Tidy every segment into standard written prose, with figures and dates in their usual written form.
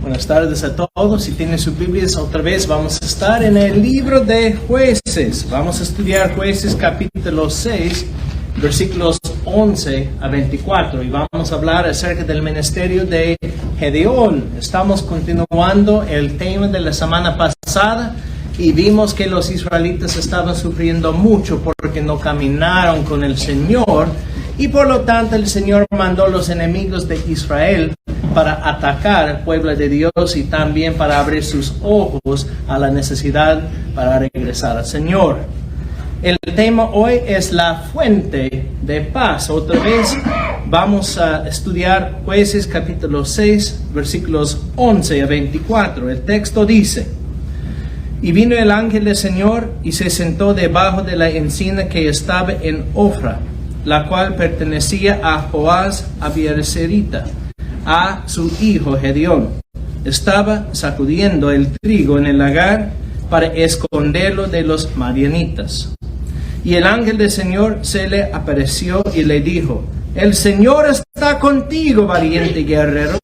Buenas tardes a todos. Si tienen sus Biblias, otra vez vamos a estar en el libro de Jueces. Vamos a estudiar Jueces capítulo 6, versículos 11 a 24. Y vamos a hablar acerca del ministerio de Gedeón. Estamos continuando el tema de la semana pasada y vimos que los israelitas estaban sufriendo mucho porque no caminaron con el Señor. Y por lo tanto el Señor mandó a los enemigos de Israel para atacar al pueblo de Dios y también para abrir sus ojos a la necesidad para regresar al Señor. El tema hoy es la fuente de paz. Otra vez vamos a estudiar Jueces capítulo 6, versículos 11 a 24. El texto dice: Y vino el ángel del Señor y se sentó debajo de la encina que estaba en Ofra, la cual pertenecía a Joás Abiezerita, a su hijo Gedeón. Estaba sacudiendo el trigo en el lagar para esconderlo de los madianitas. Y el ángel del Señor se le apareció y le dijo: El Señor está contigo, valiente guerrero.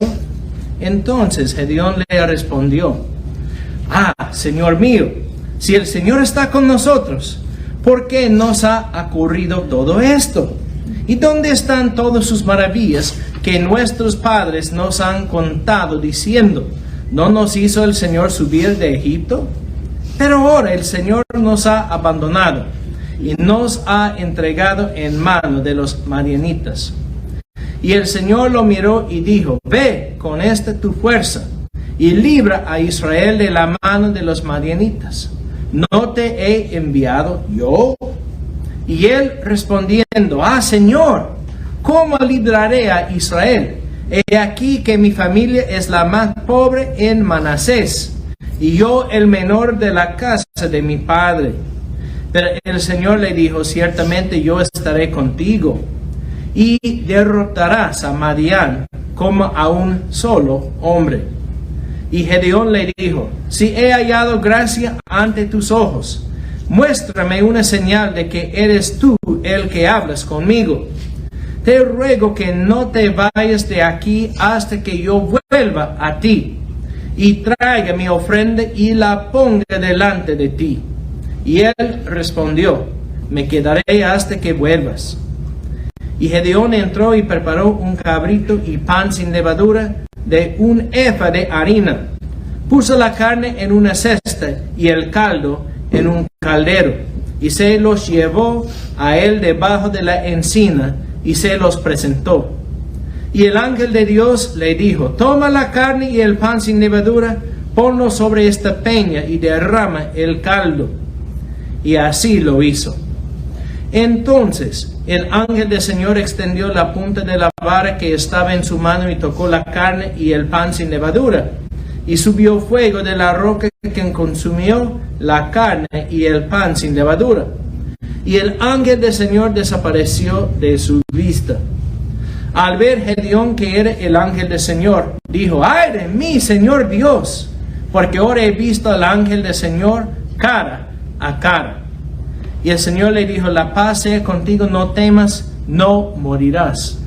Entonces Gedeón le respondió: Señor mío, si el Señor está con nosotros, ¿por qué nos ha ocurrido todo esto? ¿Y dónde están todas sus maravillas que nuestros padres nos han contado diciendo: ¿no nos hizo el Señor subir de Egipto? Pero ahora el Señor nos ha abandonado y nos ha entregado en mano de los madianitas. Y el Señor lo miró y dijo: Ve con esta tu fuerza y libra a Israel de la mano de los madianitas. ¿No te he enviado yo? Y él respondiendo: Señor, ¿cómo libraré a Israel? He aquí que mi familia es la más pobre en Manasés, y yo el menor de la casa de mi padre. Pero el Señor le dijo: Ciertamente yo estaré contigo, y derrotarás a Madián como a un solo hombre. Y Gedeón le dijo: Si he hallado gracia ante tus ojos, muéstrame una señal de que eres tú el que hablas conmigo. Te ruego que no te vayas de aquí hasta que yo vuelva a ti y traiga mi ofrenda y la ponga delante de ti. Y él respondió: Me quedaré hasta que vuelvas. Y Gedeón entró y preparó un cabrito y pan sin levadura de un efa de harina. Puso la carne en una cesta y el caldo en un caldero, y se los llevó a él debajo de la encina y se los presentó. Y el ángel de Dios le dijo: Toma la carne y el pan sin levadura, ponlo sobre esta peña y derrama el caldo. Y así lo hizo. Entonces el ángel del Señor extendió la punta de la vara que estaba en su mano y tocó la carne y el pan sin levadura. Y subió fuego de la roca que consumió la carne y el pan sin levadura. Y el ángel del Señor desapareció de su vista. Al ver Gedeón que era el ángel del Señor, dijo: ¡Ay de mí, Señor Dios! Porque ahora he visto al ángel del Señor cara a cara. Y el Señor le dijo: La paz sea contigo, no temas, no morirás.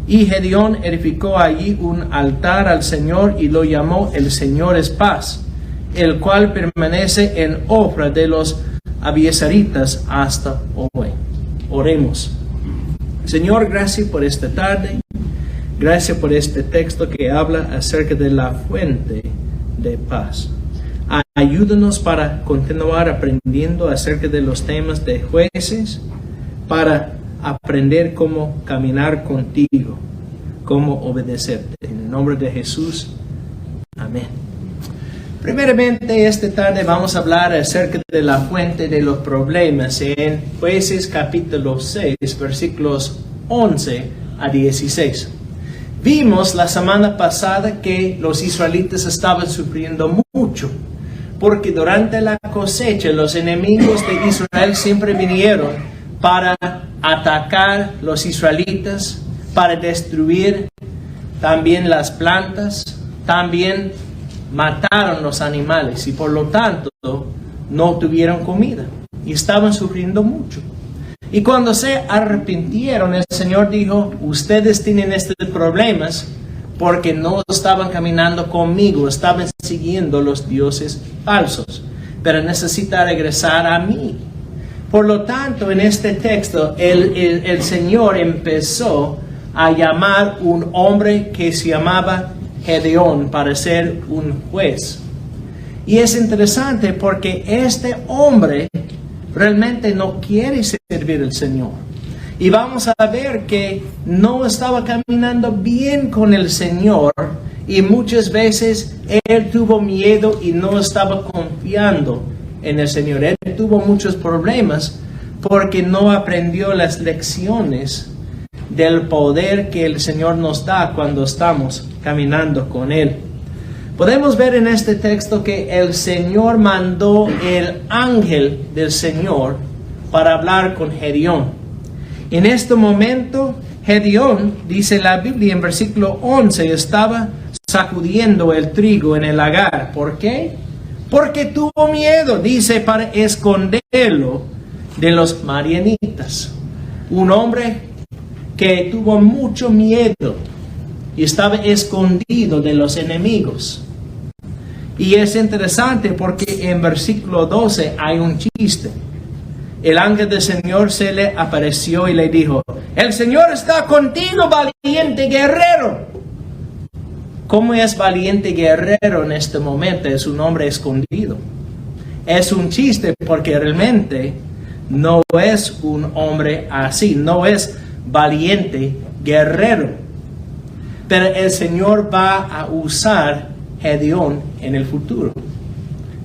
Y Gedeón edificó allí un altar al Señor y lo llamó: El Señor es paz, el cual permanece en Ofra de los Abiezeritas hasta hoy. Oremos. Señor, gracias por esta tarde. Gracias por este texto que habla acerca de la fuente de paz. Ayúdanos para continuar aprendiendo acerca de los temas de Jueces, para aprender cómo caminar contigo, cómo obedecerte. En el nombre de Jesús, amén. Primeramente, esta tarde vamos a hablar acerca de la fuente de los problemas en Jueces capítulo 6, versículos 11 a 16. Vimos la semana pasada que los israelitas estaban sufriendo mucho, porque durante la cosecha los enemigos de Israel siempre vinieron para atacar los israelitas, para destruir también las plantas, también mataron los animales y por lo tanto no tuvieron comida y estaban sufriendo mucho. Y cuando se arrepintieron, el Señor dijo: ustedes tienen estos problemas porque no estaban caminando conmigo, estaban siguiendo los dioses falsos, pero necesita regresar a mí. Por lo tanto, en este texto, el Señor empezó a llamar un hombre que se llamaba Gedeón para ser un juez. Y es interesante porque este hombre realmente no quiere servir al Señor. Y vamos a ver que no estaba caminando bien con el Señor y muchas veces él tuvo miedo y no estaba confiando en el Señor. Él tuvo muchos problemas porque no aprendió las lecciones del poder que el Señor nos da cuando estamos caminando con Él. Podemos ver en este texto que el Señor mandó el ángel del Señor para hablar con Gedeón. En este momento, Gedeón, dice la Biblia en versículo 11, estaba sacudiendo el trigo en el lagar. ¿Por qué? Porque tuvo miedo, dice, para esconderlo de los madianitas. Un hombre que tuvo mucho miedo y estaba escondido de los enemigos. Y es interesante porque en versículo 12 hay un chiste. El ángel del Señor se le apareció y le dijo: el Señor está contigo, valiente guerrero. ¿Cómo es valiente guerrero en este momento? Es un hombre escondido. Es un chiste porque realmente no es un hombre así, no es valiente guerrero. Pero el Señor va a usar Gedeón en el futuro.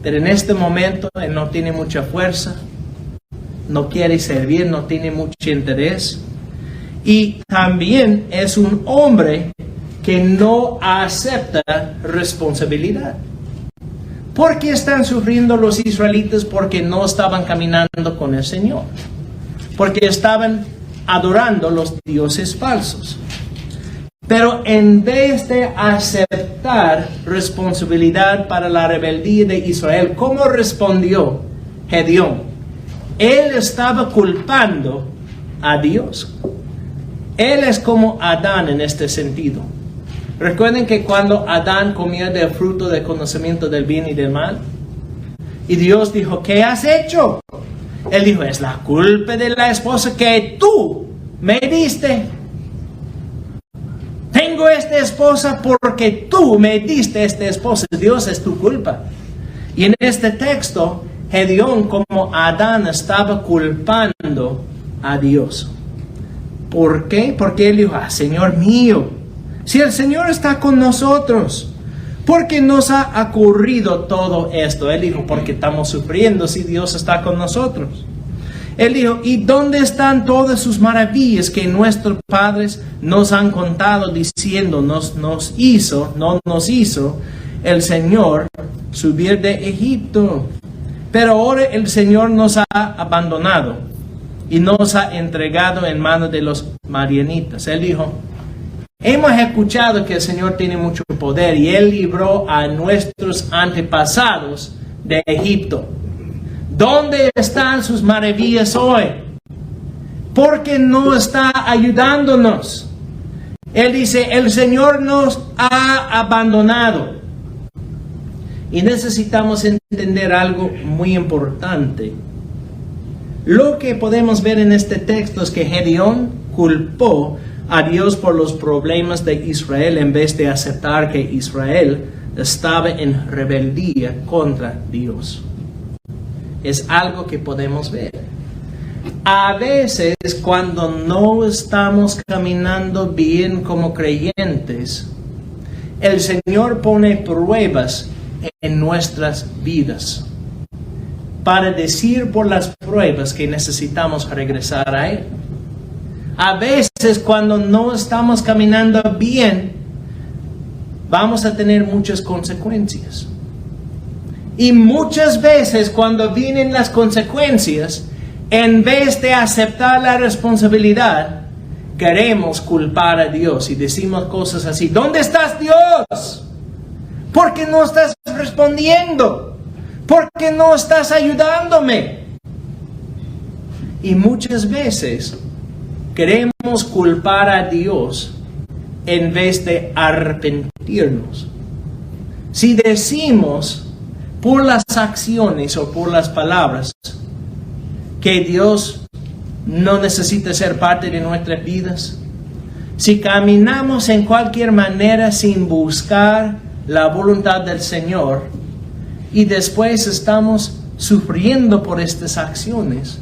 Pero en este momento él no tiene mucha fuerza, no quiere servir, no tiene mucho interés. Y también es un hombre que no acepta responsabilidad. ¿Por qué están sufriendo los israelitas? Porque no estaban caminando con el Señor. Porque estaban adorando los dioses falsos. Pero en vez de aceptar responsabilidad para la rebeldía de Israel, ¿cómo respondió Gedeón? Él estaba culpando a Dios. Él es como Adán en este sentido. Recuerden que cuando Adán comió del fruto del conocimiento del bien y del mal, y Dios dijo: ¿qué has hecho? Él dijo: es la culpa de la esposa que tú me diste. Tengo esta esposa porque tú me diste esta esposa. Dios, es tu culpa. Y en este texto, Gedeón como Adán estaba culpando a Dios. ¿Por qué? Porque él dijo: Señor mío, si el Señor está con nosotros, ¿por qué nos ha ocurrido todo esto? Él dijo: porque estamos sufriendo si Dios está con nosotros. Él dijo: ¿y dónde están todas sus maravillas que nuestros padres nos han contado diciendo no nos hizo el Señor subir de Egipto? Pero ahora el Señor nos ha abandonado y nos ha entregado en manos de los madianitas. Él dijo: hemos escuchado que el Señor tiene mucho poder y Él libró a nuestros antepasados de Egipto. ¿Dónde están sus maravillas hoy? ¿Por qué no está ayudándonos? Él dice: el Señor nos ha abandonado. Y necesitamos entender algo muy importante. Lo que podemos ver en este texto es que Gedeón culpó a Dios por los problemas de Israel en vez de aceptar que Israel estaba en rebeldía contra Dios. Es algo que podemos ver. A veces, cuando no estamos caminando bien como creyentes, el Señor pone pruebas en nuestras vidas para decir por las pruebas que necesitamos regresar a Él. A veces, cuando no estamos caminando bien, vamos a tener muchas consecuencias. Y muchas veces, cuando vienen las consecuencias, en vez de aceptar la responsabilidad, queremos culpar a Dios y decimos cosas así: ¿dónde estás, Dios? ¿Por qué no estás respondiendo? ¿Por qué no estás ayudándome? Y muchas veces queremos culpar a Dios en vez de arrepentirnos. Si decimos por las acciones o por las palabras que Dios no necesita ser parte de nuestras vidas, si caminamos en cualquier manera sin buscar la voluntad del Señor y después estamos sufriendo por estas acciones,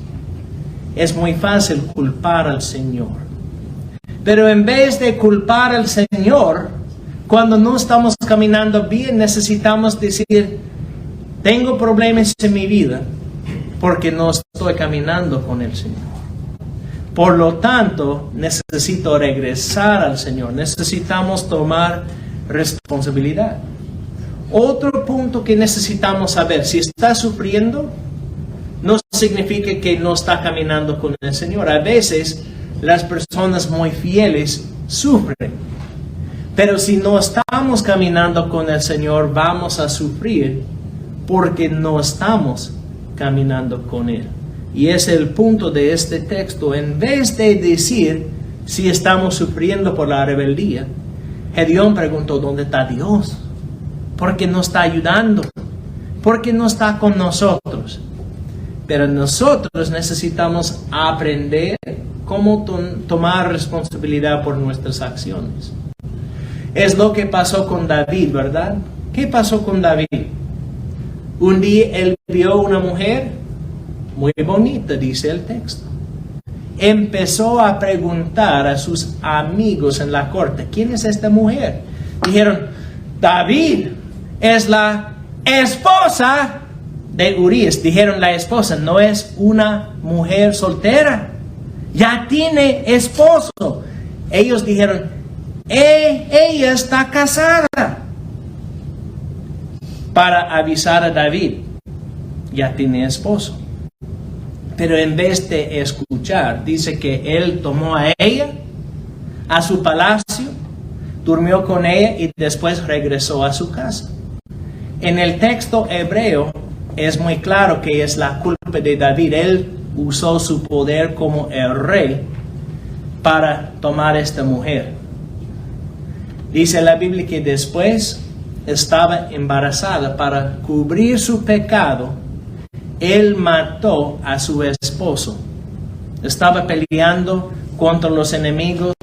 es muy fácil culpar al Señor. Pero en vez de culpar al Señor, cuando no estamos caminando bien, necesitamos decir, tengo problemas en mi vida porque no estoy caminando con el Señor. Por lo tanto, necesito regresar al Señor. Necesitamos tomar responsabilidad. Otro punto que necesitamos saber, si está sufriendo, no significa que no está caminando con el Señor. A veces, las personas muy fieles sufren. Pero si no estamos caminando con el Señor, vamos a sufrir porque no estamos caminando con Él. Y es el punto de este texto. En vez de decir si estamos sufriendo por la rebeldía, Gedeón preguntó, ¿dónde está Dios? ¿Por qué no está ayudando? ¿Por qué no está con nosotros? Pero nosotros necesitamos aprender cómo tomar responsabilidad por nuestras acciones. Es lo que pasó con David, ¿verdad? ¿Qué pasó con David? Un día él vio una mujer muy bonita, dice el texto. Empezó a preguntar a sus amigos en la corte, ¿quién es esta mujer? Dijeron, David es la esposa de Urías. Dijeron, la esposa no es una mujer soltera, ya tiene esposo. Ellos dijeron, ella está casada. Para avisar a David, ya tiene esposo. Pero en vez de escuchar, dice que él tomó a ella a su palacio, durmió con ella y después regresó a su casa. En el texto hebreo es muy claro que es la culpa de David. Él usó su poder como el rey para tomar esta mujer. Dice la Biblia que después estaba embarazada. Para cubrir su pecado, él mató a su esposo. Estaba peleando contra los enemigos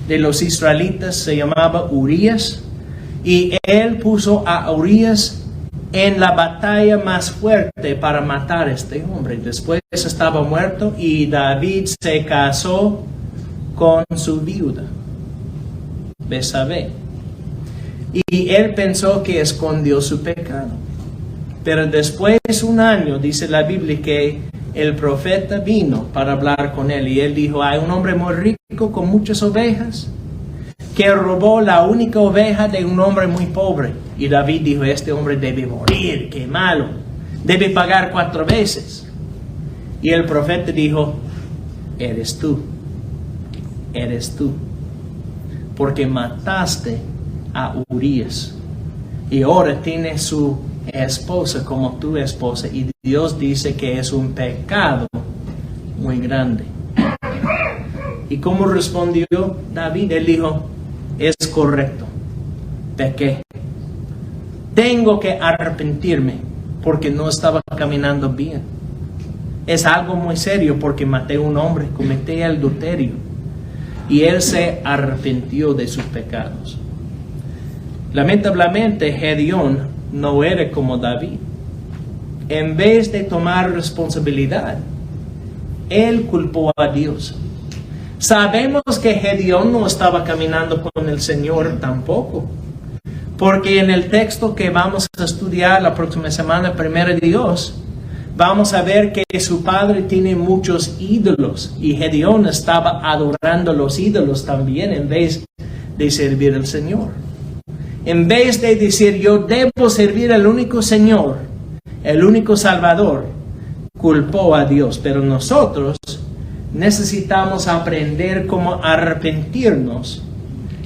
de los israelitas, se llamaba Urías, y él puso a Urías en la batalla más fuerte para matar a este hombre. Después estaba muerto y David se casó con su viuda, Betsabé. Y él pensó que escondió su pecado. Pero después de un año, dice la Biblia, que el profeta vino para hablar con él. Y él dijo, hay un hombre muy rico con muchas ovejas que robó la única oveja de un hombre muy pobre. Y David dijo, este hombre debe morir, qué malo. Debe pagar 4 veces. Y el profeta dijo, eres tú. Porque mataste a Urías. Y ahora tiene su esposa como tu esposa. Y Dios dice que es un pecado muy grande. ¿Y cómo respondió David? Él dijo, es correcto, pequé. Tengo que arrepentirme porque no estaba caminando bien. Es algo muy serio porque maté a un hombre, cometí adulterio. Y él se arrepintió de sus pecados. Lamentablemente, Gedeón no era como David. En vez de tomar responsabilidad, él culpó a Dios. Sabemos que Gedeón no estaba caminando con el Señor tampoco. Porque en el texto que vamos a estudiar la próxima semana, primero Dios, vamos a ver que su padre tiene muchos ídolos. Y Gedeón estaba adorando los ídolos también en vez de servir al Señor. En vez de decir, yo debo servir al único Señor, el único Salvador, culpó a Dios. Pero nosotros necesitamos aprender cómo arrepentirnos.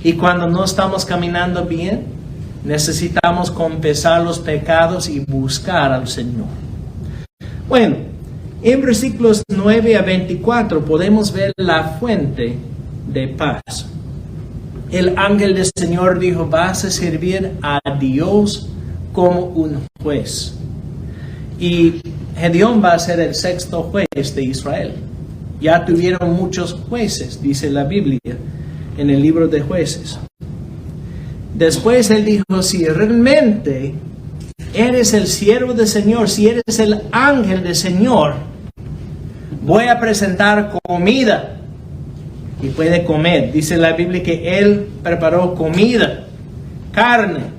Y cuando no estamos caminando bien, necesitamos confesar los pecados y buscar al Señor. Bueno, en versículos 9 a 24 podemos ver la fuente de paz. el ángel del Señor dijo, vas a servir a Dios como un juez. Y Gedeón va a ser el sexto juez de Israel. Ya tuvieron muchos jueces, dice la Biblia, en el libro de Jueces. Después él dijo, si realmente eres el siervo del Señor, si eres el ángel del Señor, voy a presentar comida y puede comer. Dice la Biblia que él preparó comida, carne.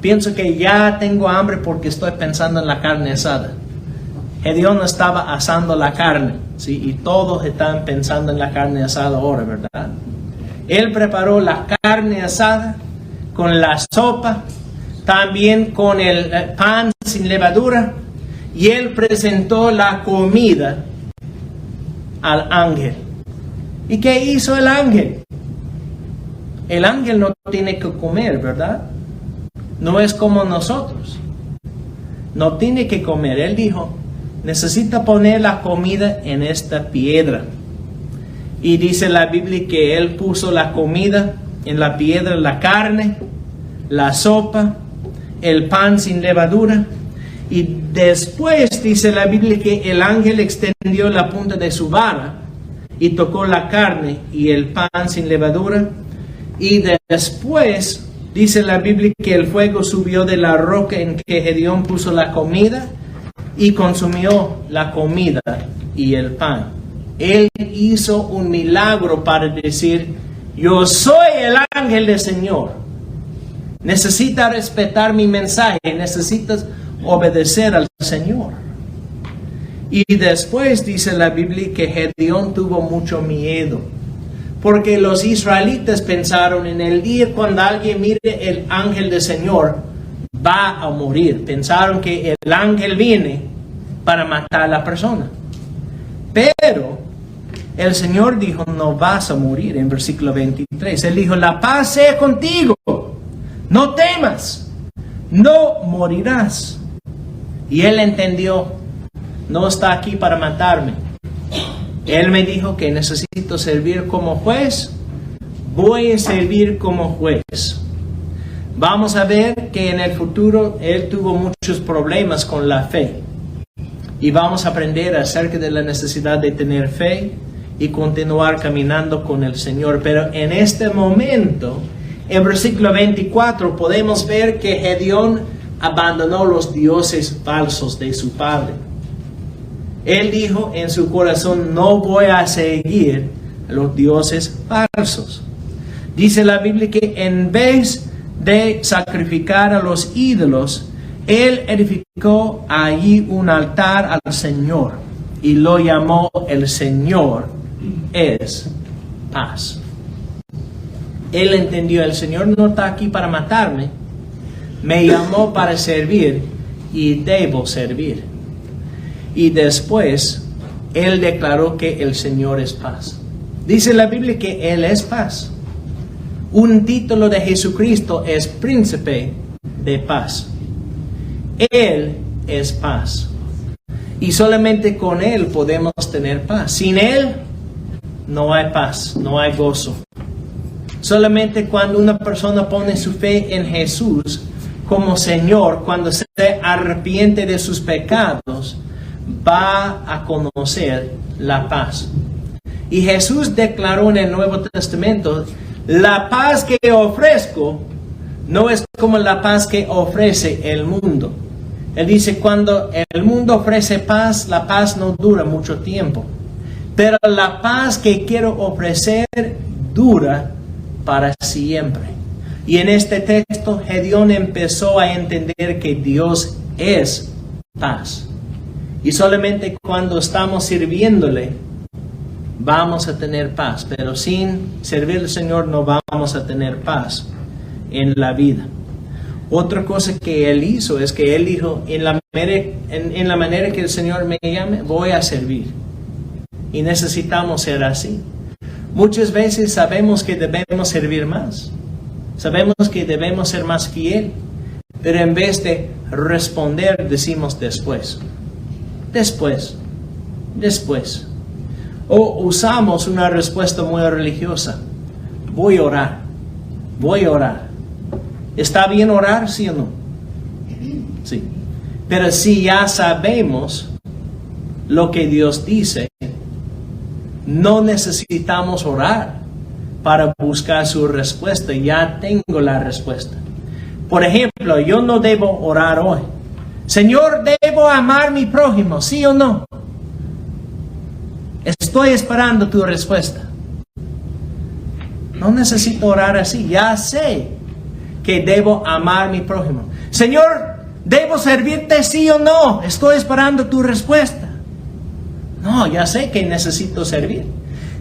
Pienso que ya tengo hambre porque estoy pensando en la carne asada. Gedeón estaba asando la carne, ¿sí? Y todos están pensando en la carne asada ahora, ¿verdad? Él preparó la carne asada con la sopa, también con el pan sin levadura, y él presentó la comida al ángel. ¿Y qué hizo el ángel? El ángel no tiene que comer, ¿verdad? No es como nosotros. No tiene que comer. Él dijo, necesita poner la comida en esta piedra. Y dice la Biblia que él puso la comida en la piedra, la carne, la sopa, el pan sin levadura. Y después dice la Biblia que el ángel extendió la punta de su vara y tocó la carne y el pan sin levadura. Y después dice la Biblia que el fuego subió de la roca en que Gedeón puso la comida y consumió la comida y el pan. Él hizo un milagro para decir, yo soy el ángel del Señor. Necesitas respetar mi mensaje, necesitas obedecer al Señor. Y después dice la Biblia que Gedeón tuvo mucho miedo, porque los israelitas pensaron en el día cuando alguien mire el ángel del Señor, va a morir. Pensaron que el ángel viene para matar a la persona. Pero el Señor dijo, no vas a morir, en versículo 23. Él dijo, la paz sea contigo, no temas, no morirás. Y él entendió, no está aquí para matarme. Él me dijo que necesito servir como juez, voy a servir como juez. Vamos a ver que en el futuro él tuvo muchos problemas con la fe. Y vamos a aprender acerca de la necesidad de tener fe y continuar caminando con el Señor. Pero en este momento, en versículo 24, podemos ver que Gedeón abandonó los dioses falsos de su padre. Él dijo en su corazón, no voy a seguir los dioses falsos. Dice la Biblia que en vez de sacrificar a los ídolos, él edificó allí un altar al Señor y lo llamó el Señor es paz. Él entendió, el Señor no está aquí para matarme, me llamó para servir y debo servir. Y después, él declaró que el Señor es paz. Dice la Biblia que Él es paz. Un título de Jesucristo es príncipe de paz. Él es paz. Y solamente con Él podemos tener paz. Sin Él, no hay paz, no hay gozo. Solamente cuando una persona pone su fe en Jesús como Señor, cuando se arrepiente de sus pecados, va a conocer la paz. Y Jesús declaró en el Nuevo Testamento, la paz que ofrezco no es como la paz que ofrece el mundo. Él dice, cuando el mundo ofrece paz, la paz no dura mucho tiempo. Pero la paz que quiero ofrecer dura para siempre. Y en este texto, Gedeón empezó a entender que Dios es paz. Y solamente cuando estamos sirviéndole, vamos a tener paz. Pero sin servir al Señor no vamos a tener paz en la vida. Otra cosa que él hizo es que él dijo, en la manera que el Señor me llame, voy a servir. Y necesitamos ser así. Muchas veces sabemos que debemos servir más. Sabemos que debemos ser más fiel. Pero en vez de responder, decimos después. Después. O usamos una respuesta muy religiosa. Voy a orar. voy a orar. ¿Está bien orar, sí o no? Sí. Pero si ya sabemos lo que Dios dice, no necesitamos orar para buscar su respuesta. Ya tengo la respuesta. Por ejemplo, yo no debo orar hoy. Señor, ¿debo amar a mi prójimo? ¿Sí o no? Estoy esperando tu respuesta. No necesito orar así. Ya sé que debo amar a mi prójimo. Señor, ¿debo servirte? ¿Sí o no? Estoy esperando tu respuesta. No, ya sé que necesito servir.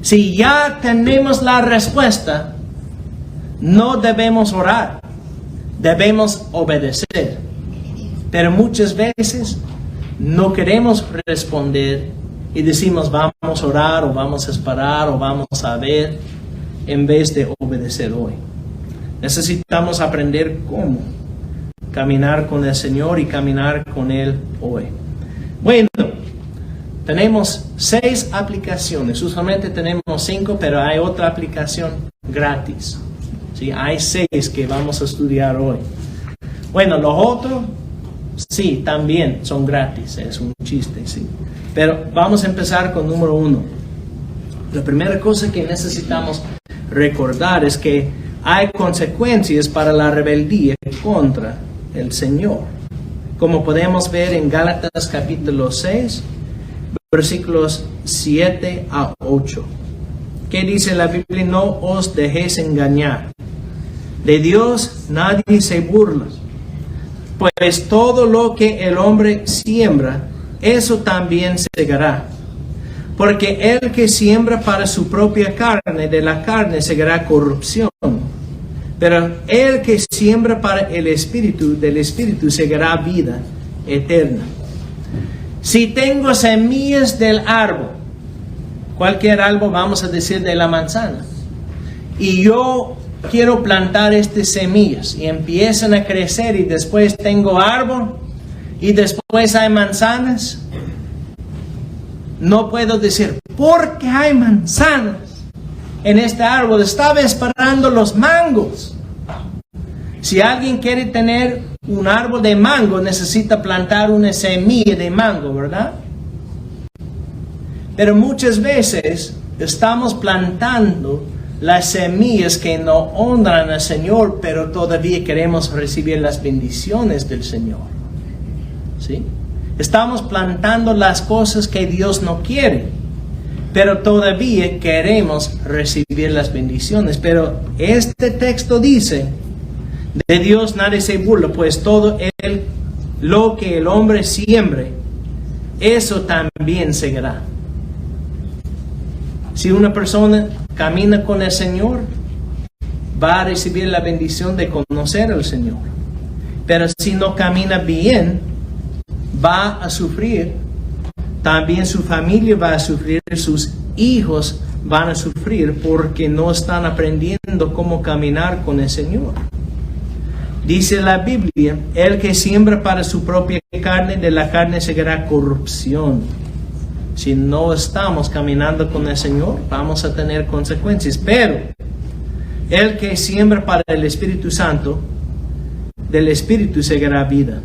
Si ya tenemos la respuesta, no debemos orar. Debemos obedecer. Pero muchas veces no queremos responder y decimos vamos a orar o vamos a esperar o vamos a ver en vez de obedecer hoy. Necesitamos aprender cómo caminar con el Señor y caminar con Él hoy. Bueno, tenemos 6 aplicaciones. Usualmente tenemos 5, pero hay otra aplicación gratis. ¿Sí? Hay 6 que vamos a estudiar hoy. Bueno, los otros, sí, también son gratis. Es un chiste, sí. Pero vamos a empezar con número 1. La primera cosa que necesitamos recordar es que hay consecuencias para la rebeldía contra el Señor. Como podemos ver en Gálatas capítulo 6, versículos 7 a 8. ¿Qué dice la Biblia? No os dejéis engañar. De Dios nadie se burla. Pues todo lo que el hombre siembra, eso también segará. Porque el que siembra para su propia carne, de la carne segará corrupción. Pero el que siembra para el Espíritu, del Espíritu segará vida eterna. Si tengo semillas del árbol, cualquier árbol, vamos a decir de la manzana, y yo quiero plantar estas semillas y empiezan a crecer y después tengo árbol y después hay manzanas, no puedo decir, ¿por qué hay manzanas en este árbol? Estaba esperando los mangos. Si alguien quiere tener un árbol de mango, necesita plantar una semilla de mango, ¿verdad? Pero muchas veces estamos plantando las semillas que no honran al Señor, pero todavía queremos recibir las bendiciones del Señor. ¿Sí? Estamos plantando las cosas que Dios no quiere, pero todavía queremos recibir las bendiciones. Pero este texto dice, de Dios nadie se burla, pues todo lo que el hombre siembre, eso también segará. Si una persona camina con el Señor, va a recibir la bendición de conocer al Señor. Pero si no camina bien, va a sufrir. También su familia va a sufrir, sus hijos van a sufrir porque no están aprendiendo cómo caminar con el Señor. Dice la Biblia, el que siembra para su propia carne, de la carne segará corrupción. Si no estamos caminando con el Señor, vamos a tener consecuencias. Pero el que siembra para el Espíritu Santo, del Espíritu segará vida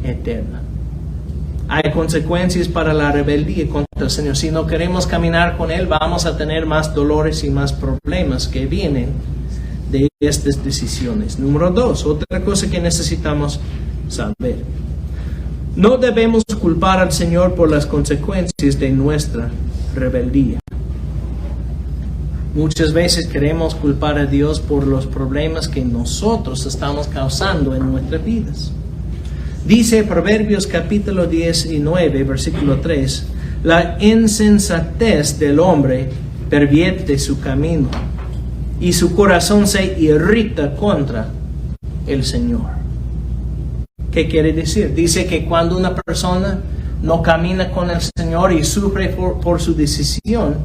eterna. Hay consecuencias para la rebeldía contra el Señor. Si no queremos caminar con Él, vamos a tener más dolores y más problemas que vienen de estas decisiones. Número 2, otra cosa que necesitamos saber. No debemos culpar al Señor por las consecuencias de nuestra rebeldía. Muchas veces queremos culpar a Dios por los problemas que nosotros estamos causando en nuestras vidas. Dice Proverbios capítulo 19, versículo 3, la insensatez del hombre pervierte su camino y su corazón se irrita contra el Señor. ¿Qué quiere decir? Dice que cuando una persona no camina con el Señor y sufre por su decisión,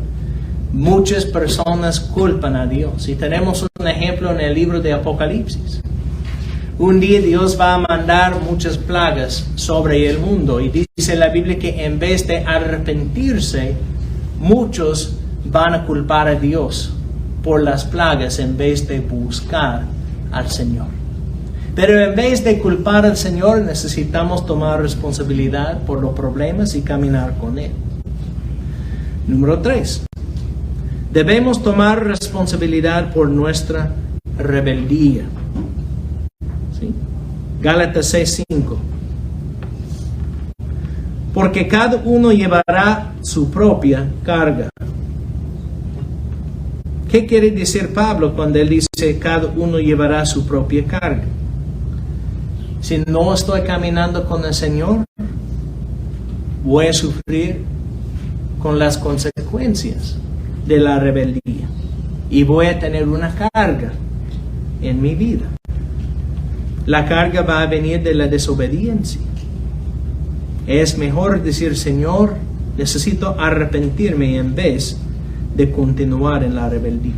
muchas personas culpan a Dios. Y tenemos un ejemplo en el libro de Apocalipsis. Un día Dios va a mandar muchas plagas sobre el mundo. Y dice la Biblia que en vez de arrepentirse, muchos van a culpar a Dios por las plagas en vez de buscar al Señor. Pero en vez de culpar al Señor, necesitamos tomar responsabilidad por los problemas y caminar con Él. Número 3. Debemos tomar responsabilidad por nuestra rebeldía. ¿Sí? Gálatas 6:5. Porque cada uno llevará su propia carga. ¿Qué quiere decir Pablo cuando él dice cada uno llevará su propia carga? Si no estoy caminando con el Señor, voy a sufrir con las consecuencias de la rebeldía y voy a tener una carga en mi vida. La carga va a venir de la desobediencia. Es mejor decir, Señor, necesito arrepentirme en vez de continuar en la rebeldía.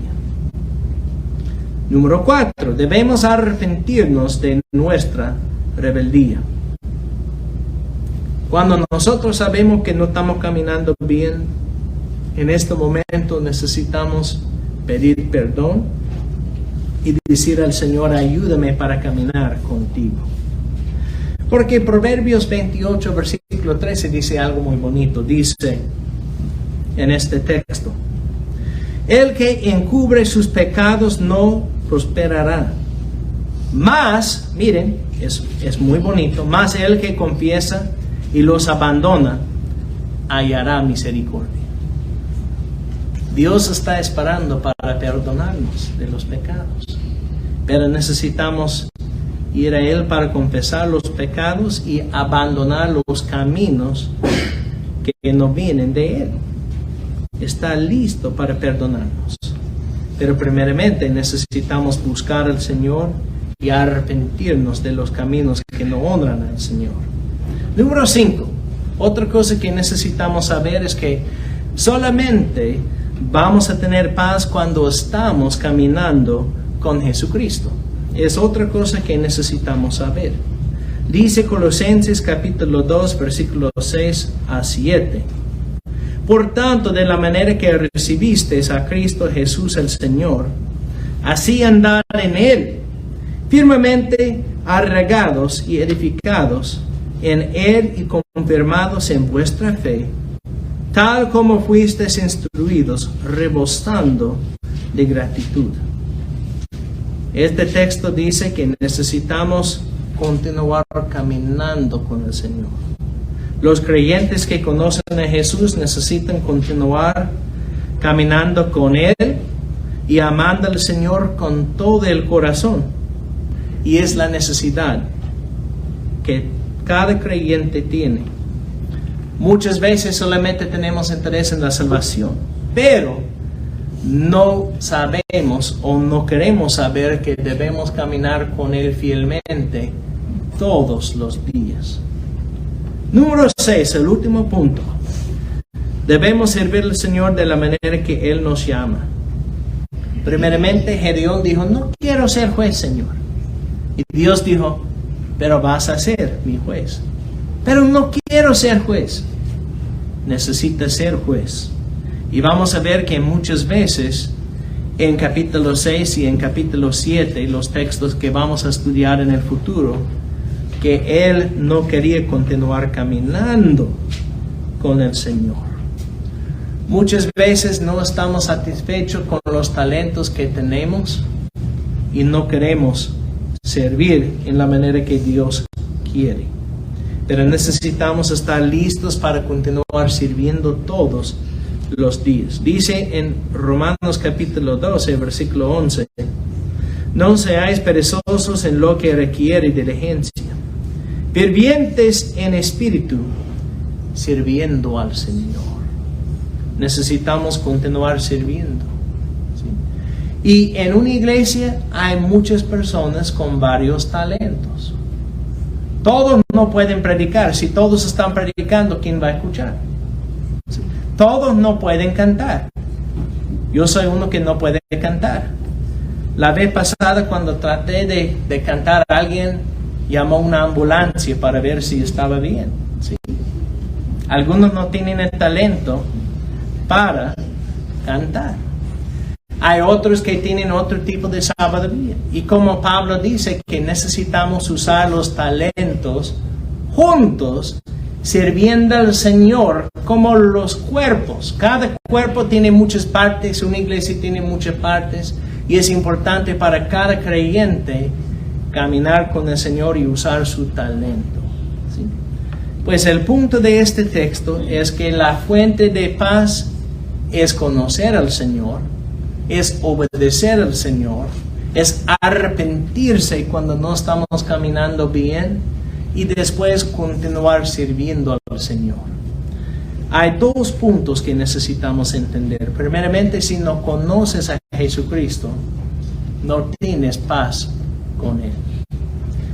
Número 4. Debemos arrepentirnos de nuestra rebeldía. Cuando nosotros sabemos que no estamos caminando bien, en este momento necesitamos pedir perdón y decir al Señor, ayúdame para caminar contigo. Porque Proverbios 28, versículo 13 dice algo muy bonito. Dice en este texto, el que encubre sus pecados no prosperará. Mas, miren, es muy bonito, mas el que confiesa y los abandona, hallará misericordia. Dios está esperando para perdonarnos de los pecados, pero necesitamos ir a Él para confesar los pecados y abandonar los caminos que no vienen de Él. Está listo para perdonarnos, pero primeramente necesitamos buscar al Señor y arrepentirnos de los caminos que no honran al Señor. Número 5. Otra cosa que necesitamos saber es que solamente vamos a tener paz cuando estamos caminando con Jesucristo. Es otra cosa que necesitamos saber. Dice Colosenses capítulo 2, versículos 6 a 7. Por tanto, de la manera que recibisteis a Cristo Jesús el Señor, así andad en Él, firmemente arraigados y edificados en Él y confirmados en vuestra fe, tal como fuisteis instruidos, rebosando de gratitud. Este texto dice que necesitamos continuar caminando con el Señor. Los creyentes que conocen a Jesús necesitan continuar caminando con Él y amando al Señor con todo el corazón. Y es la necesidad que cada creyente tiene. Muchas veces solamente tenemos interés en la salvación, pero no sabemos o no queremos saber que debemos caminar con Él fielmente todos los días. Número 6, el último punto. Debemos servir al Señor de la manera que Él nos llama. Primeramente, Gedeón dijo, no quiero ser juez, Señor. Y Dios dijo, pero vas a ser mi juez. Pero no quiero ser juez. Necesitas ser juez. Y vamos a ver que muchas veces en capítulo 6 y en capítulo 7, los textos que vamos a estudiar en el futuro, que él no quería continuar caminando con el Señor. Muchas veces no estamos satisfechos con los talentos que tenemos y no queremos servir en la manera que Dios quiere. Pero necesitamos estar listos para continuar sirviendo todos los días. Dice en Romanos capítulo 12, versículo 11, no seáis perezosos en lo que requiere diligencia, fervientes en espíritu, sirviendo al Señor. Necesitamos continuar sirviendo. ¿Sí? Y en una iglesia hay muchas personas con varios talentos. Todos no pueden predicar. Si todos están predicando, ¿quién va a escuchar? ¿Sí? Todos no pueden cantar. Yo soy uno que no puede cantar. La vez pasada, cuando traté de cantar, alguien llamó a una ambulancia para ver si estaba bien. ¿Sí? Algunos no tienen el talento para cantar. Hay otros que tienen otro tipo de sabiduría. Y como Pablo dice que necesitamos usar los talentos juntos, sirviendo al Señor como los cuerpos. Cada cuerpo tiene muchas partes, una iglesia tiene muchas partes, y es importante para cada creyente caminar con el Señor y usar su talento. ¿Sí? Pues el punto de este texto es que la fuente de paz es conocer al Señor, es obedecer al Señor, es arrepentirse cuando no estamos caminando bien y después continuar sirviendo al Señor. Hay dos puntos que necesitamos entender. Primeramente, si no conoces a Jesucristo, no tienes paz con Él.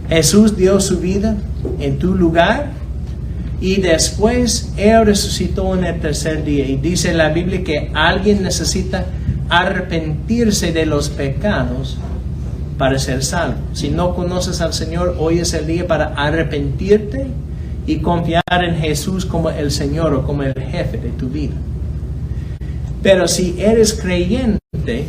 Jesús dio su vida en tu lugar y después Él resucitó en el tercer día. Y dice la Biblia que alguien necesita arrepentirse de los pecados para ser salvo. Si no conoces al Señor, hoy es el día para arrepentirte y confiar en Jesús como el Señor o como el jefe de tu vida. Pero si eres creyente,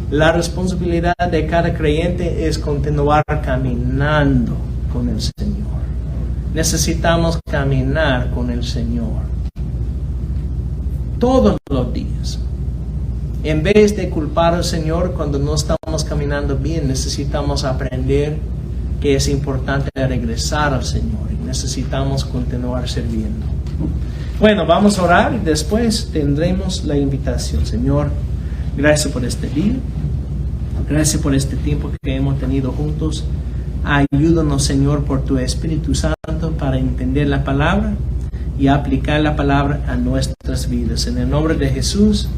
la responsabilidad de cada creyente es continuar caminando con el Señor. Necesitamos caminar con el Señor todos los días. En vez de culpar al Señor cuando no estamos caminando bien, necesitamos aprender que es importante regresar al Señor y necesitamos continuar sirviendo. Bueno, vamos a orar y después tendremos la invitación. Señor, gracias por este día. Gracias por este tiempo que hemos tenido juntos. Ayúdanos, Señor, por tu Espíritu Santo para entender la palabra y aplicar la palabra a nuestras vidas. En el nombre de Jesús.